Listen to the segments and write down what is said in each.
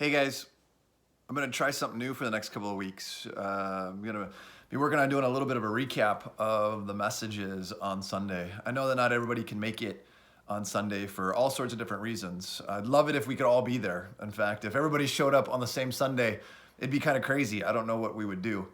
Hey guys, I'm going to try something new for the next couple of weeks. I'm going to be working on doing a little bit of a recap of the messages on Sunday. I know that not everybody can make it on Sunday for all sorts of different reasons. I'd love it if we could all be there. In fact, if everybody showed up on the same Sunday, it'd be kind of crazy. I don't know what we would do.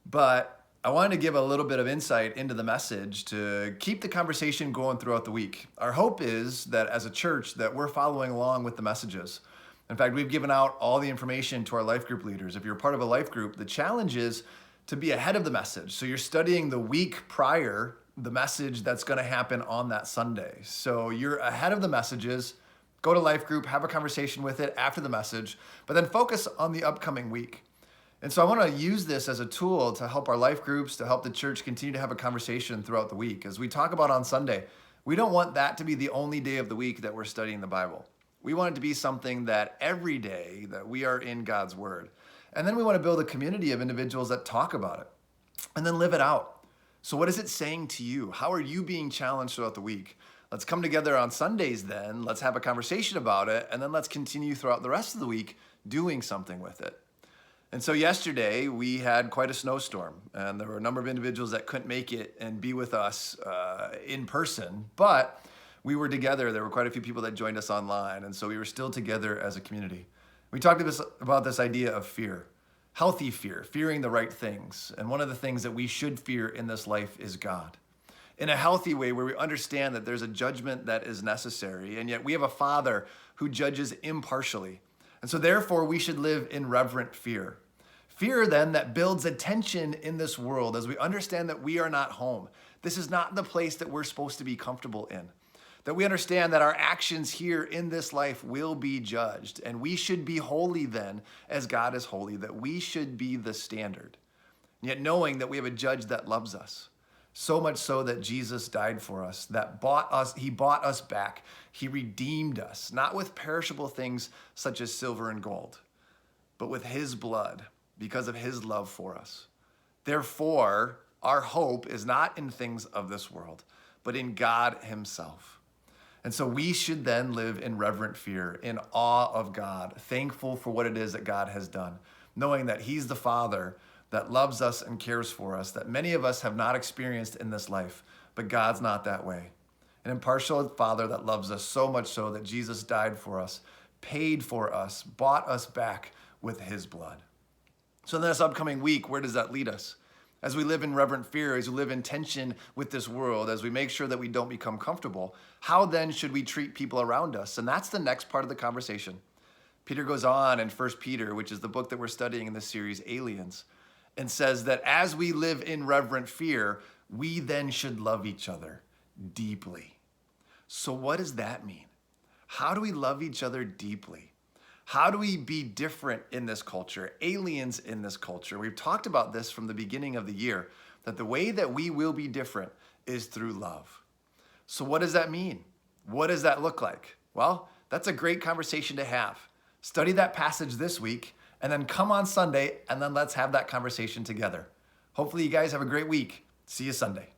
But I wanted to give a little bit of insight into the message to keep the conversation going throughout the week. Our hope is that as a church that we're following along with the messages. In fact, we've given out all the information to our life group leaders. If you're part of a life group, the challenge is to be ahead of the message. So you're studying the week prior the message that's going to happen on that Sunday. So you're ahead of the messages. Go to life group, have a conversation with it after the message, but then focus on the upcoming week. And so I want to use this as a tool to help our life groups, to help the church continue to have a conversation throughout the week. As we talk about on Sunday, we don't want that to be the only day of the week that we're studying the Bible. We want it to be something that every day that we are in God's Word. And then we want to build a community of individuals that talk about it and then live it out. So what is it saying to you? How are you being challenged throughout the week? Let's come together on Sundays then. Let's have a conversation about it. And then let's continue throughout the rest of the week doing something with it. And so yesterday we had quite a snowstorm, and there were a number of individuals that couldn't make it and be with us in person, but we were together. There were quite a few people that joined us online, and so we were still together as a community. We talked about this idea of fear, healthy fear, fearing the right things. And one of the things that we should fear in this life is God. In a healthy way where we understand that there's a judgment that is necessary, and yet we have a Father who judges impartially. And so therefore we should live in reverent fear. Fear then that builds a tension in this world as we understand that we are not home. This is not the place that we're supposed to be comfortable in. That we understand that our actions here in this life will be judged, and we should be holy then as God is holy, that we should be the standard. And yet knowing that we have a judge that loves us, so much so that Jesus died for us, that he bought us back. He redeemed us, not with perishable things such as silver and gold, but with his blood because of his love for us. Therefore, our hope is not in things of this world, but in God himself. And so we should then live in reverent fear, in awe of God, thankful for what it is that God has done, knowing that he's the Father that loves us and cares for us, that many of us have not experienced in this life, but God's not that way. An impartial Father that loves us so much so that Jesus died for us, paid for us, bought us back with his blood. So in this upcoming week, where does that lead us? As we live in reverent fear, as we live in tension with this world, as we make sure that we don't become comfortable, how then should we treat people around us? And that's the next part of the conversation. Peter goes on in 1 Peter, which is the book that we're studying in this series, Aliens, and says that as we live in reverent fear, we then should love each other deeply. So what does that mean? How do we love each other deeply? How do we be different in this culture, aliens in this culture? We've talked about this from the beginning of the year, that the way that we will be different is through love. So what does that mean? What does that look like? Well, that's a great conversation to have. Study that passage this week, and then come on Sunday, and then let's have that conversation together. Hopefully you guys have a great week. See you Sunday.